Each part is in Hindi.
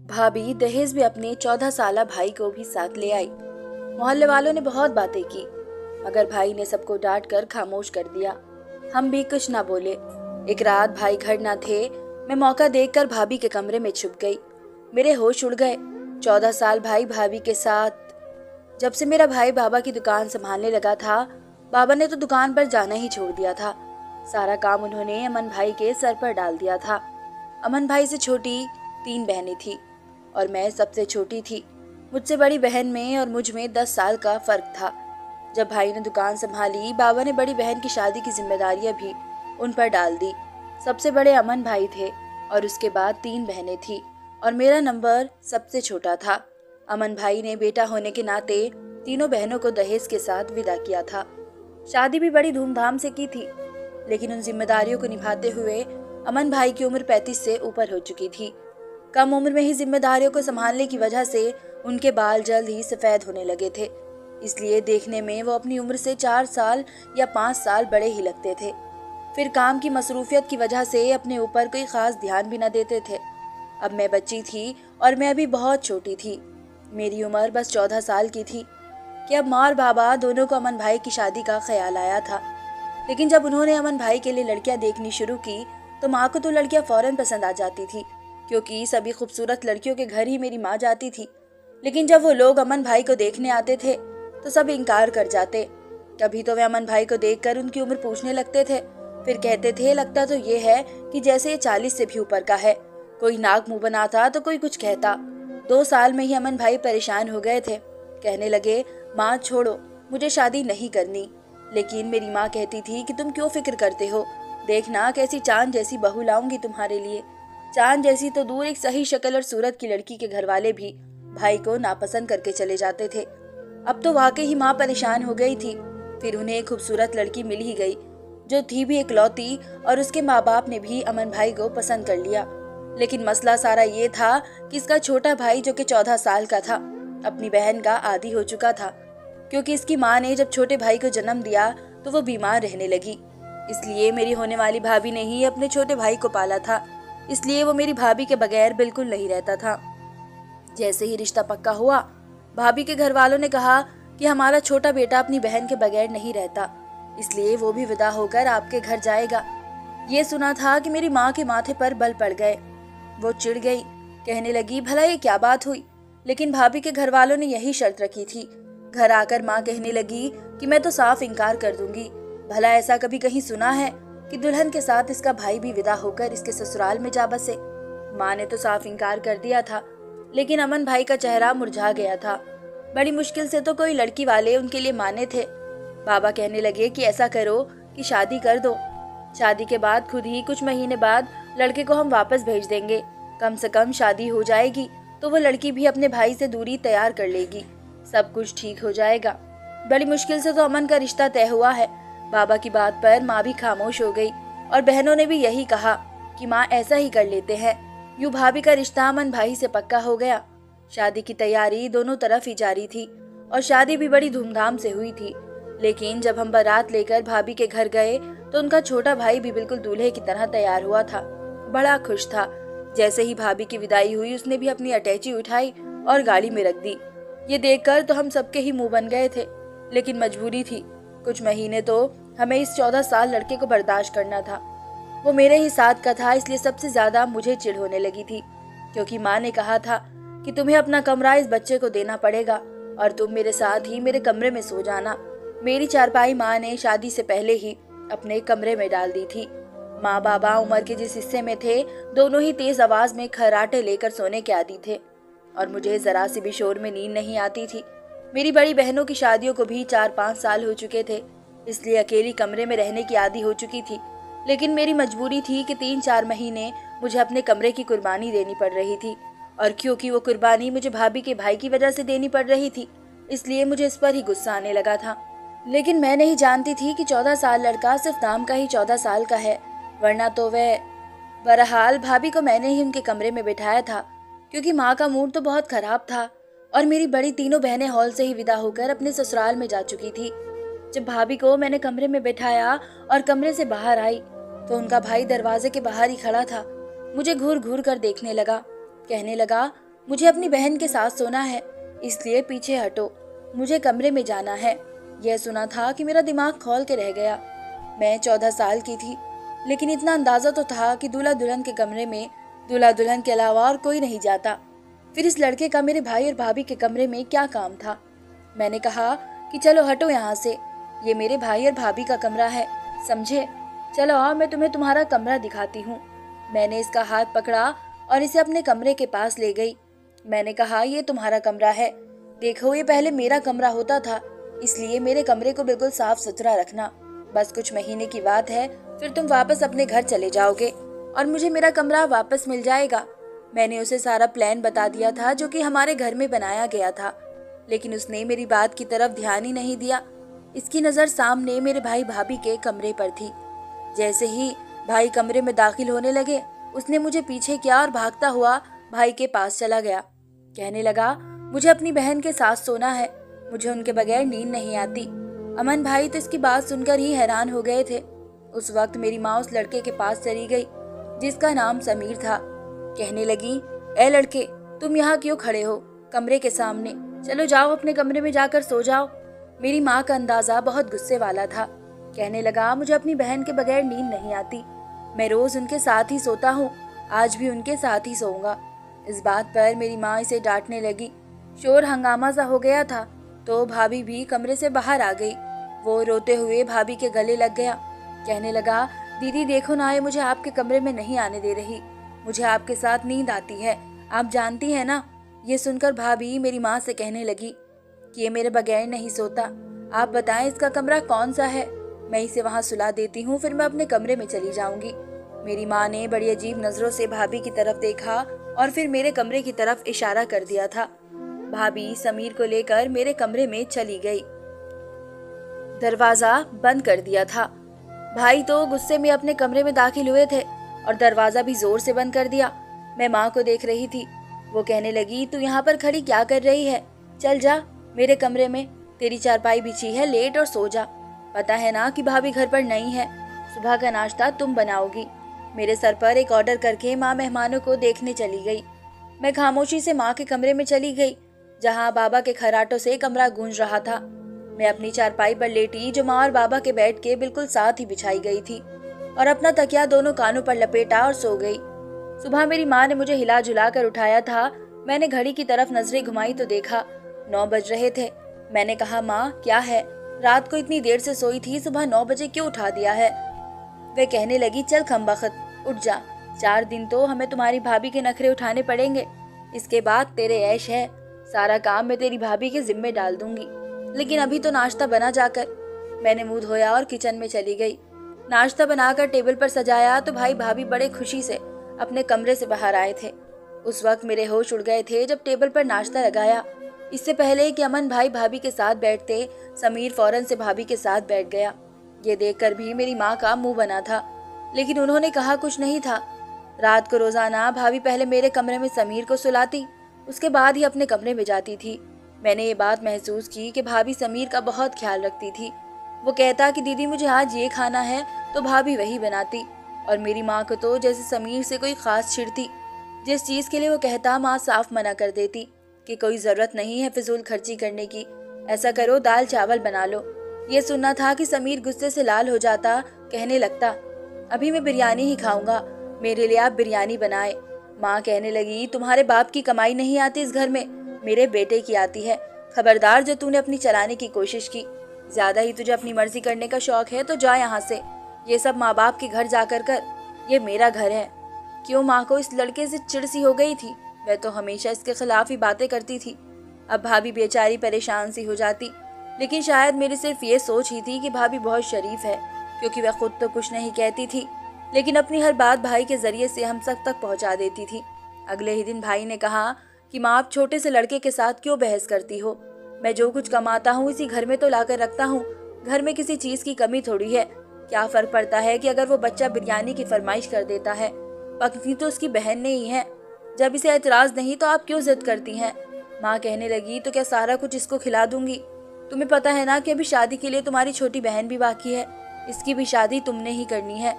भाभी दहेज में अपने 14 साला भाई को भी साथ ले आई। मोहल्ले वालों ने बहुत बातें की, मगर भाई ने सबको डांट कर खामोश कर दिया। हम भी कुछ ना बोले। एक रात भाई घर ना थे, मैं मौका देखकर भाभी के कमरे में छुप गई। मेरे होश उड़ गए। 14 साल भाई भाभी के साथ। जब से मेरा भाई बाबा की दुकान संभालने लगा था, बाबा ने तो दुकान पर जाना ही छोड़ दिया था। सारा काम उन्होंने अमन भाई के सर पर डाल दिया था। अमन भाई से छोटी 3 बहनें थी और मैं सबसे छोटी थी। मुझसे बड़ी बहन में और मुझ में 10 साल का फर्क था। जब भाई ने दुकान संभाली, बाबा ने बड़ी बहन की शादी की जिम्मेदारियां भी उन पर डाल दी। सबसे बड़े अमन भाई थे और उसके बाद 3 बहनें थी और मेरा नंबर सबसे छोटा था। अमन भाई ने बेटा होने के नाते तीनों बहनों को दहेज के साथ विदा किया था। शादी भी बड़ी धूमधाम से की थी, लेकिन उन जिम्मेदारियों को निभाते हुए अमन भाई की उम्र 35 से ऊपर हो चुकी थी। कम उम्र में ही जिम्मेदारियों को संभालने की वजह से उनके बाल जल्द ही सफेद होने लगे थे, इसलिए देखने में वो अपनी उम्र से 4 साल या 5 साल बड़े ही लगते थे। फिर काम की मसरूफियत की वजह से अपने ऊपर कोई खास ध्यान भी न देते थे। अब मैं बच्ची थी और मैं अभी बहुत छोटी थी। मेरी उम्र बस 14 साल की थी कि अब माँ और बाबा दोनों को अमन भाई की शादी का ख्याल आया था। लेकिन जब उन्होंने अमन भाई के लिए लड़कियां देखनी शुरू की, तो माँ को तो लड़कियां फौरन पसंद आ जाती थी, क्योंकि सभी खूबसूरत लड़कियों के घर ही मेरी माँ जाती थी। लेकिन जब वो लोग अमन भाई को देखने आते थे तो सब इनकार कर जाते। कभी तो वे अमन भाई को देखकर उनकी उम्र पूछने लगते थे, फिर कहते थे लगता तो ये है कि जैसे ये 40 से भी ऊपर का है। कोई नाक मुंह बनाता तो कोई कुछ कहता। 2 साल में ही अमन भाई परेशान हो गए थे। कहने लगे, माँ छोड़ो, मुझे शादी नहीं करनी। लेकिन मेरी माँ कहती थी कि तुम क्यों फिक्र करते हो, देखना कैसी चांद जैसी बहू लाऊंगी तुम्हारे लिए। चांद जैसी तो दूर, एक सही शक्ल और सूरत की लड़की के घर वाले भी भाई को नापसंद करके चले जाते थे। अब तो वाकई ही माँ परेशान हो गई थी। फिर उन्हें एक खूबसूरत लड़की मिल ही गई, जो थी भी इकलौती, और उसके माँ बाप ने भी अमन भाई को पसंद कर लिया। लेकिन मसला सारा ये था कि इसका छोटा भाई, जो कि 14 साल का था, अपनी बहन का आदी हो चुका था, क्योंकि इसकी माँ ने जब छोटे भाई को जन्म दिया तो वो बीमार रहने लगी। इसलिए मेरी होने वाली भाभी ने ही अपने छोटे भाई को पाला था। इसलिए वो मेरी भाभी के बगैर बिल्कुल नहीं रहता था। जैसे ही रिश्ता पक्का हुआ, भाभी के घर वालों ने कहा कि हमारा छोटा बेटा अपनी बहन के बगैर नहीं रहता, इसलिए वो भी विदा होकर आपके घर जाएगा। ये सुना था कि मेरी माँ के माथे पर बल पड़ गए। वो चिढ़ गई, कहने लगी, भला ये क्या बात हुई। लेकिन भाभी के घर वालों ने यही शर्त रखी थी। घर आकर माँ कहने लगी कि मैं तो साफ इनकार कर दूंगी। भला ऐसा कभी कहीं सुना है कि दुल्हन के साथ इसका भाई भी विदा होकर इसके ससुराल में जा बसे। माँ ने तो साफ इनकार कर दिया था, लेकिन अमन भाई का चेहरा मुरझा गया था। बड़ी मुश्किल से तो कोई लड़की वाले उनके लिए माने थे। बाबा कहने लगे कि ऐसा करो कि शादी कर दो। शादी के बाद खुद ही कुछ महीने बाद लड़के को हम वापस भेज देंगे। कम से कम शादी हो जाएगी तो वो लड़की भी अपने भाई से दूरी तैयार कर लेगी, सब कुछ ठीक हो जाएगा। बड़ी मुश्किल से तो अमन का रिश्ता तय हुआ है। बाबा की बात पर माँ भी खामोश हो गई और बहनों ने भी यही कहा कि माँ ऐसा ही कर लेते हैं। यूं भाभी का रिश्ता अमन भाई से पक्का हो गया। शादी की तैयारी दोनों तरफ ही जारी थी और शादी भी बड़ी धूमधाम से हुई थी। लेकिन जब हम बारात लेकर भाभी के घर गए तो उनका छोटा भाई भी बिल्कुल दूल्हे की तरह तैयार हुआ था। बड़ा खुश था। जैसे ही भाभी की विदाई हुई, उसने भी अपनी अटैची उठाई और गाड़ी में रख दी। ये देखकर तो हम सबके ही मुंह बन गए थे, लेकिन मजबूरी थी। कुछ महीने तो हमें इस 14 साल लड़के को बर्दाश्त करना था। वो मेरे ही साथ का था, इसलिए सबसे ज्यादा मुझे चिढ़ होने लगी थी, क्योंकि माँ ने कहा था कि तुम्हें अपना कमरा इस बच्चे को देना पड़ेगा और तुम मेरे साथ ही मेरे कमरे में सो जाना। मेरी चारपाई माँ ने शादी से पहले ही अपने कमरे में डाल दी थी। माँ बाबा उम्र के जिस हिस्से में थे, दोनों ही तेज आवाज में खर्राटे लेकर सोने के आदी थे और मुझे जरा सी भी शोर में नींद नहीं आती थी। मेरी बड़ी बहनों की शादियों को भी 4-5 साल हो चुके थे, इसलिए अकेली कमरे में रहने की आदी हो चुकी थी। लेकिन मेरी मजबूरी थी कि 3-4 महीने मुझे अपने कमरे की कुर्बानी देनी पड़ रही थी, और क्योंकि वो कुर्बानी मुझे भाभी के भाई की वजह से देनी पड़ रही थी, इसलिए मुझे इस पर ही गुस्सा आने लगा था। लेकिन मैं नहीं जानती थी कि 14 साल लड़का सिर्फ नाम का ही 14 साल का है, वरना तो वह। बहरहाल भाभी को मैंने ही उनके कमरे में बिठाया था, क्योंकि माँ का मूड तो बहुत खराब था और मेरी बड़ी तीनों बहनें हॉल से ही विदा होकर अपने ससुराल में जा चुकी थी। जब भाभी को मैंने कमरे में बिठाया और कमरे से बाहर आई तो उनका भाई दरवाजे के बाहर ही खड़ा था। मुझे घूर घूर कर देखने लगा, कहने लगा, मुझे अपनी बहन के साथ सोना है, इसलिए पीछे हटो, मुझे कमरे में जाना है। यह सुना था कि मेरा दिमाग खोल के रह गया। मैं 14 साल की थी, लेकिन इतना अंदाजा तो था कि दूल्हा दुल्हन के कमरे में दूल्हा दुल्हन के अलावा और कोई नहीं जाता। फिर इस लड़के का मेरे भाई और भाभी के कमरे में क्या काम था? मैंने कहा कि चलो हटो यहाँ से, ये मेरे भाई और भाभी का कमरा है, समझे? चलो आओ, मैं तुम्हें तुम्हारा कमरा दिखाती हूँ। मैंने इसका हाथ पकड़ा और इसे अपने कमरे के पास ले गई। मैंने कहा, ये तुम्हारा कमरा है, देखो ये पहले मेरा कमरा होता था, इसलिए मेरे कमरे को बिल्कुल साफ सुथरा रखना। बस कुछ महीने की बात है, फिर तुम वापस अपने घर चले जाओगे और मुझे मेरा कमरा वापस मिल जाएगा। मैंने उसे सारा प्लान बता दिया था जो कि हमारे घर में बनाया गया था, लेकिन उसने मेरी बात की तरफ ध्यान ही नहीं दिया। इसकी नज़र सामने मेरे भाई भाभी के कमरे पर थी। जैसे ही भाई कमरे में दाखिल होने लगे, उसने मुझे पीछे किया और भागता हुआ भाई के पास चला गया। कहने लगा, मुझे अपनी बहन के साथ सोना है, मुझे उनके बगैर नींद नहीं आती। अमन भाई तो इसकी बात सुनकर ही हैरान हो गए थे। उस वक्त मेरी माँ उस लड़के के पास चली गई जिसका नाम समीर था। कहने लगी, ए लड़के, तुम यहाँ क्यों खड़े हो कमरे के सामने? चलो जाओ, अपने कमरे में जाकर सो जाओ। मेरी माँ का अंदाजा बहुत गुस्से वाला था। कहने लगा, मुझे अपनी बहन के बगैर नींद नहीं आती, मैं रोज उनके साथ ही सोता हूँ, आज भी उनके साथ ही सोऊंगा। इस बात पर मेरी माँ इसे डांटने लगी। शोर हंगामा सा हो गया था तो भाभी भी कमरे से बाहर आ गई। वो रोते हुए भाभी के गले लग गया। कहने लगा, दीदी देखो ना, ये मुझे आपके कमरे में नहीं आने दे रही, मुझे आपके साथ नींद आती है, आप जानती हैं ना। ये सुनकर भाभी मेरी माँ से कहने लगी कि ये मेरे बगैर नहीं सोता, आप बताएं इसका कमरा कौन सा है, मैं इसे वहाँ सुला देती हूँ, फिर मैं अपने कमरे में चली जाऊंगी। मेरी माँ ने बड़ी अजीब नजरों से भाभी की तरफ देखा और फिर मेरे कमरे की तरफ इशारा कर दिया था। भाभी समीर को लेकर मेरे कमरे में चली गई। दरवाजा बंद कर दिया था। भाई तो गुस्से में अपने कमरे में दाखिल हुए थे और दरवाजा भी जोर से बंद कर दिया। मैं माँ को देख रही थी। वो कहने लगी, तू यहाँ पर खड़ी क्या कर रही है? चल जा मेरे कमरे में, तेरी चारपाई बिछी है, लेट और सो जा। पता है ना कि भाभी घर पर नहीं है, सुबह का नाश्ता तुम बनाओगी। मेरे सर पर एक ऑर्डर करके माँ मेहमानों को देखने चली गई। मैं खामोशी से माँ के कमरे में चली गई जहाँ बाबा के खराटों से कमरा गूंज रहा था। मैं अपनी चारपाई पर लेटी जो माँ और बाबा के बेड के बिल्कुल साथ ही बिछाई गई थी और अपना तकिया दोनों कानों पर लपेटा और सो गई। सुबह मेरी माँ ने मुझे हिला जुला कर उठाया था। मैंने घड़ी की तरफ नजरें घुमाई तो देखा 9 बज रहे थे। मैंने कहा, माँ क्या है, रात को इतनी देर से सोई थी, सुबह 9 बजे क्यों उठा दिया है? वे कहने लगी, चल खम्बख्त उठ जा, 4 दिन तो हमें तुम्हारी भाभी के नखरे उठाने पड़ेंगे, इसके बाद तेरे ऐश है, सारा काम मैं तेरी भाभी के जिम्मे डाल दूंगी, लेकिन अभी तो नाश्ता बना जाकर। मैंने मुंह धोया और किचन में चली गई। नाश्ता बनाकर टेबल पर सजाया तो भाई भाभी बड़े खुशी से अपने कमरे से बाहर आए थे। उस वक्त मेरे होश उड़ गए थे जब टेबल पर नाश्ता लगाया। इससे पहले कि अमन भाई भाभी के साथ बैठते, समीर फौरन से भाभी के साथ बैठ गया। ये देखकर भी मेरी माँ का मुंह बना था, लेकिन उन्होंने कहा कुछ नहीं था। रात को रोजाना भाभी पहले मेरे कमरे में समीर को सुलाती, उसके बाद ही अपने कमरे में जाती थी। मैंने ये बात महसूस की कि भाभी समीर का बहुत ख्याल रखती थी। वो कहता कि दीदी मुझे आज ये खाना है तो भाभी वही बनाती, और मेरी माँ को तो जैसे समीर से कोई खास चिढ़ती। जिस चीज़ के लिए वो कहता, माँ साफ मना कर देती कि कोई ज़रूरत नहीं है फिजूल खर्ची करने की, ऐसा करो दाल चावल बना लो। ये सुनना था कि समीर गुस्से से लाल हो जाता, कहने लगता, अभी मैं बिरयानी ही खाऊंगा, मेरे लिए आप बिरयानी बनाए। माँ कहने लगी, तुम्हारे बाप की कमाई नहीं आती इस घर में, मेरे बेटे की आती है। खबरदार जो तूने अपनी चलाने की कोशिश की, ज्यादा ही तुझे अपनी मर्जी करने का शौक है तो जा यहाँ से, ये सब माँ बाप के घर जाकर कर, ये मेरा घर है। क्यों माँ को इस लड़के से चिढ़ सी हो गई थी? वह तो हमेशा इसके खिलाफ ही बातें करती थी। अब भाभी बेचारी परेशान सी हो जाती, लेकिन शायद मेरी सिर्फ ये सोच ही थी कि भाभी बहुत शरीफ है, क्योंकि वह खुद तो कुछ नहीं कहती थी, लेकिन अपनी हर बात भाई के जरिए से हम सब तक पहुंचा देती थी। अगले ही दिन भाई ने कहा कि माँ आप छोटे से लड़के के साथ क्यों बहस करती हो? मैं जो कुछ कमाता हूँ इसी घर में तो लाकर रखता हूँ, घर में किसी चीज की कमी थोड़ी है। क्या फर्क पड़ता है कि अगर वो बच्चा बिरयानी की फरमाइश कर देता है, पकनी तो उसकी बहन ने ही है। जब इसे एतराज नहीं तो आप क्यों जिद करती हैं? माँ कहने लगी, तो क्या सारा कुछ इसको खिला दूंगी? तुम्हें पता है ना कि अभी शादी के लिए तुम्हारी छोटी बहन भी बाकी है, इसकी भी शादी तुमने ही करनी है।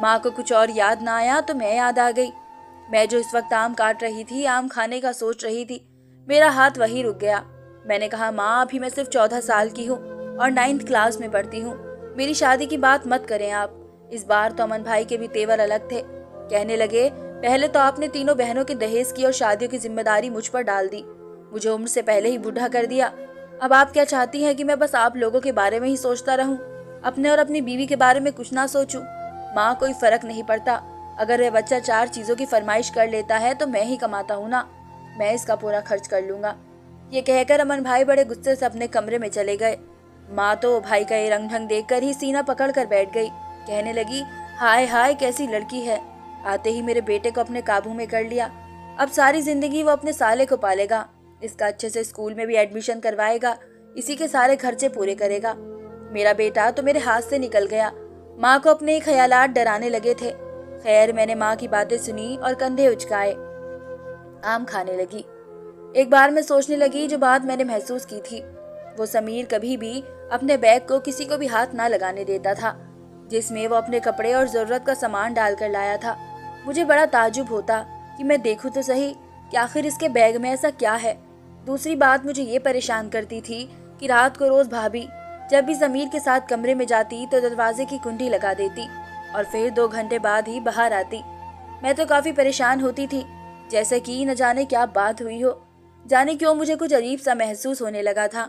माँ को कुछ और याद ना आया तो मैं याद आ गई। मैं जो इस वक्त आम काट रही थी, आम खाने का सोच रही थी, मेरा हाथ वहीं रुक गया। मैंने कहा, माँ अभी मैं सिर्फ 14 साल की हूँ और 9th क्लास में पढ़ती हूँ। मेरी शादी की बात मत करें आप। इस बार तो अमन भाई के भी तेवर अलग थे। कहने लगे, पहले तो आपने तीनों बहनों के दहेज की और शादियों की जिम्मेदारी मुझ पर डाल दी, मुझे उम्र से पहले ही बूढ़ा कर दिया। अब आप क्या चाहती हैं कि मैं बस आप लोगों के बारे में ही सोचता रहूं, अपने और अपनी बीवी के बारे में कुछ ना सोचूं? माँ, कोई फर्क नहीं पड़ता। अगर वह बच्चा 4 चीजों की फरमाइश कर लेता है तो मैं ही कमाता हूँ ना, मैं इसका पूरा खर्च कर लूंगा। ये कहकर अमन भाई बड़े गुस्से से अपने कमरे में चले गए। माँ तो भाई का ये रंग ढंग देखकर ही सीना पकड़ कर बैठ गई। कहने लगी, हाय हाय कैसी लड़की है, आते ही मेरे बेटे को अपने काबू में कर लिया। अब सारी जिंदगी वो अपने साले को पालेगा, इसका अच्छे से स्कूल में भी एडमिशन करवाएगा, इसी के सारे खर्चे पूरे करेगा। मेरा बेटा तो मेरे हाथ से निकल गया। माँ को अपने ख्यालात डराने लगे थे। खैर, मैंने माँ की बातें सुनी और कंधे उचकाए आम खाने लगी। एक बार मैं सोचने लगी जो बात मैंने महसूस की थी। वो समीर कभी भी अपने बैग को किसी को भी हाथ ना लगाने देता था, जिसमें वो अपने कपड़े और जरूरत का सामान डालकर लाया था। मुझे बड़ा ताज्जुब होता कि मैं देखूं तो सही कि आखिर इसके बैग में ऐसा क्या है। दूसरी बात मुझे ये परेशान करती थी कि रात को रोज भाभी जब भी समीर के साथ कमरे में जाती तो दरवाजे की कुंडी लगा देती और फिर 2 घंटे बाद ही बाहर आती। मैं तो काफी परेशान होती थी, जैसे कि न जाने क्या बात हुई हो। जाने क्यों मुझे कुछ अजीब सा महसूस होने लगा था,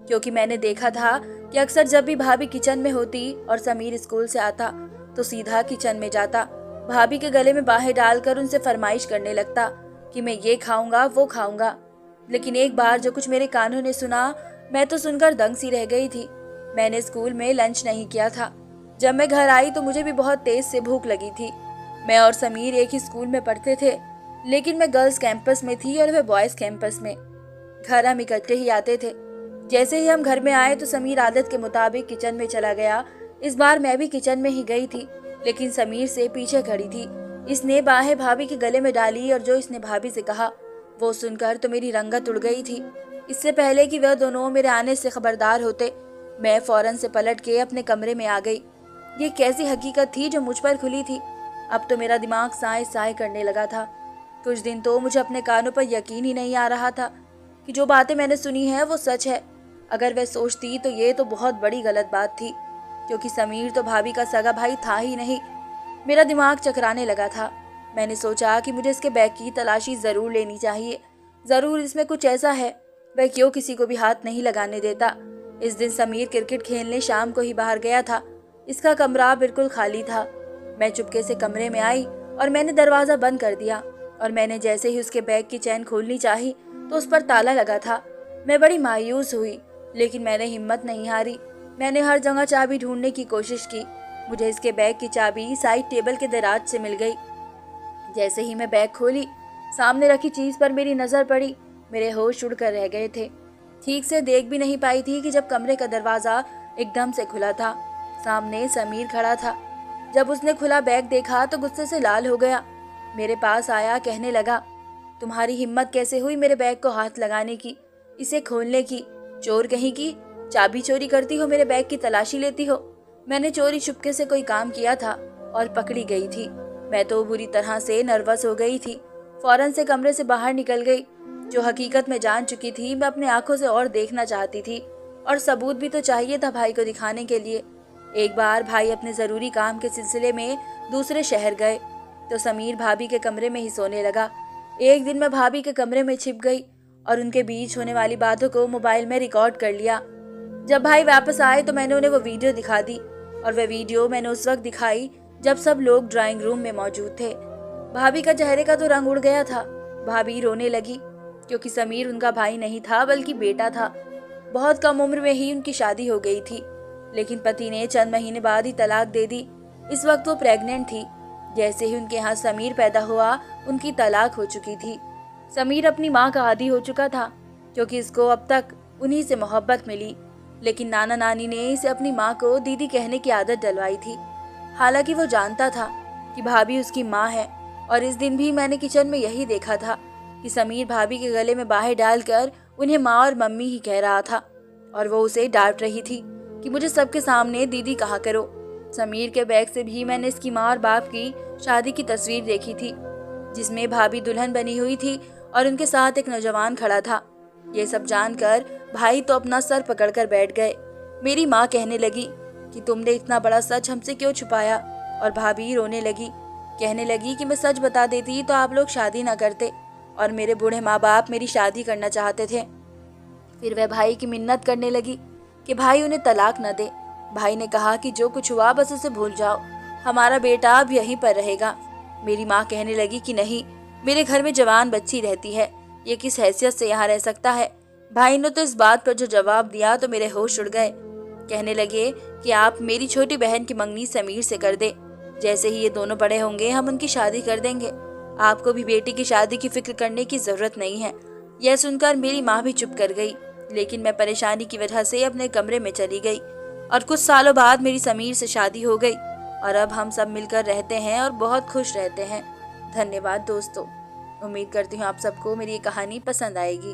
क्योंकि मैंने देखा था कि अक्सर जब भी भाभी किचन में होती और समीर स्कूल से आता तो सीधा किचन में जाता, भाभी के गले में बाहें डालकर उनसे फरमाइश करने लगता कि मैं ये खाऊंगा वो खाऊंगा। लेकिन एक बार जो कुछ मेरे कानों ने सुना, मैं तो सुनकर दंग सी रह गई थी। मैंने स्कूल में लंच नहीं किया था। जब मैं घर आई तो मुझे भी बहुत तेज से भूख लगी थी। मैं और समीर एक ही स्कूल में पढ़ते थे, लेकिन मैं गर्ल्स कैंपस में थी और वह बॉयज कैंपस में। घर हम इकट्ठे ही आते थे। जैसे ही हम घर में आए तो समीर आदत के मुताबिक किचन में चला गया। इस बार मैं भी किचन में ही गई थी, लेकिन समीर से पीछे खड़ी थी। इसने बाहें भाभी के गले में डाली और जो इसने भाभी से कहा वो सुनकर तो मेरी रंगत उड़ गई थी। इससे पहले कि वह दोनों मेरे आने से खबरदार होते, मैं फौरन से पलट के अपने कमरे में आ गई। ये कैसी हकीकत थी जो मुझ पर खुली थी। अब तो मेरा दिमाग साए साए करने लगा था। कुछ दिन तो मुझे अपने कानों पर यकीन ही नहीं आ रहा था कि जो बातें मैंने सुनी है वो सच है। अगर वह सोचती तो ये तो बहुत बड़ी गलत बात थी, क्योंकि समीर तो भाभी का सगा भाई था ही नहीं। मेरा दिमाग चकराने लगा था। मैंने सोचा कि मुझे इसके बैग की तलाशी जरूर लेनी चाहिए। जरूर इसमें कुछ ऐसा है। वह क्यों किसी को भी हाथ नहीं लगाने देता। इस दिन समीर क्रिकेट खेलने शाम को ही बाहर गया था। इसका कमरा बिल्कुल खाली था। मैं चुपके से कमरे में आई और मैंने दरवाजा बंद कर दिया और मैंने जैसे ही उसके बैग की चैन खोलनी चाही तो उस पर ताला लगा था। मैं बड़ी मायूस हुई, लेकिन मैंने हिम्मत नहीं हारी। मैंने हर जगह चाबी ढूंढने की कोशिश की। मुझे इसके बैग की चाबी साइड टेबल के दराज से मिल गई। जैसे ही मैं बैग खोली, सामने रखी चीज पर मेरी नजर पड़ी। मेरे होश उड़ कर रह गए थे। ठीक से देख भी नहीं पाई थी कि जब कमरे का दरवाजा एकदम से खुला था। सामने समीर खड़ा था। जब उसने खुला बैग देखा तो गुस्से से लाल हो गया। मेरे पास आया, कहने लगा, तुम्हारी हिम्मत कैसे हुई मेरे बैग को हाथ लगाने की, इसे खोलने की? चोर कहीं की, चाबी चोरी करती हो, मेरे बैग की तलाशी लेती हो। मैंने चोरी चुपके से कोई काम किया था और पकड़ी गई थी। मैं तो बुरी तरह से नर्वस हो गई थी। फौरन से कमरे से बाहर निकल गई। जो हकीकत में जान चुकी थी, मैं अपने आंखों से और देखना चाहती थी, और सबूत भी तो चाहिए था भाई को दिखाने के लिए। एक बार भाई अपने जरूरी काम के सिलसिले में दूसरे शहर गए तो समीर भाभी के कमरे में ही सोने लगा। एक दिन मैं भाभी के कमरे में छिप गई और उनके बीच होने वाली बातों को मोबाइल में रिकॉर्ड कर लिया। जब भाई वापस आए तो मैंने उन्हें वो वीडियो दिखा दी, और वह वीडियो मैंने उस वक्त दिखाई जब सब लोग ड्राइंग रूम में मौजूद थे। भाभी का चेहरे का तो रंग उड़ गया था। भाभी रोने लगी, क्योंकि समीर उनका भाई नहीं था बल्कि बेटा था। बहुत कम उम्र में ही उनकी शादी हो गई थी, लेकिन पति ने चंद महीने बाद ही तलाक दे दी। इस वक्त वो प्रेग्नेंट थी। जैसे ही उनके यहाँ समीर पैदा हुआ, उनकी तलाक हो चुकी थी। समीर अपनी माँ का आदी हो चुका था, क्योंकि इसको अब तक उन्हीं से मोहब्बत मिली, लेकिन नाना नानी ने इसे अपनी माँ को दीदी कहने की आदत डलवाई थी। हालांकि वो जानता था कि भाभी उसकी माँ है, और इस दिन भी मैंने किचन में यही देखा था कि समीर भाभी के गले में बाहें डालकर उन्हें माँ और मम्मी ही कह रहा था, और वो उसे डांट रही थी कि मुझे सबके सामने दीदी कहा करो। समीर के बैग से भी मैंने इसकी माँ और बाप की शादी की तस्वीर देखी थी, जिसमें भाभी दुल्हन बनी हुई थी और उनके साथ एक नौजवान खड़ा था। ये सब जानकर भाई तो अपना सर पकड़कर बैठ गए। मेरी माँ कहने लगी कि तुमने इतना बड़ा सच हमसे क्यों छुपाया, और भाभी रोने लगी, कहने लगी कि मैं सच बता देती तो आप लोग शादी ना करते और मेरे बूढ़े माँ बाप मेरी शादी करना चाहते थे। फिर वह भाई की मिन्नत करने लगी कि भाई उन्हें तलाक न दे। भाई ने कहा कि जो कुछ हुआ बस उसे भूल जाओ, हमारा बेटा अब यहीं पर रहेगा। मेरी माँ कहने लगी कि नहीं, मेरे घर में जवान बच्ची रहती है, ये किस हैसियत से यहाँ रह सकता है। भाई ने तो इस बात पर जो जवाब दिया तो मेरे होश उड़ गए। कहने लगे कि आप मेरी छोटी बहन की मंगनी समीर से कर दे, जैसे ही ये दोनों बड़े होंगे हम उनकी शादी कर देंगे, आपको भी बेटी की शादी की फिक्र करने की जरूरत नहीं है। यह सुनकर मेरी माँ भी चुप कर गई, लेकिन मैं परेशानी की वजह से अपने कमरे में चली गई और कुछ सालों बाद मेरी समीर से शादी हो गई और अब हम सब मिलकर रहते हैं और बहुत खुश रहते हैं। धन्यवाद दोस्तों। उम्मीद करती हूँ आप सबको मेरी ये कहानी पसंद आएगी।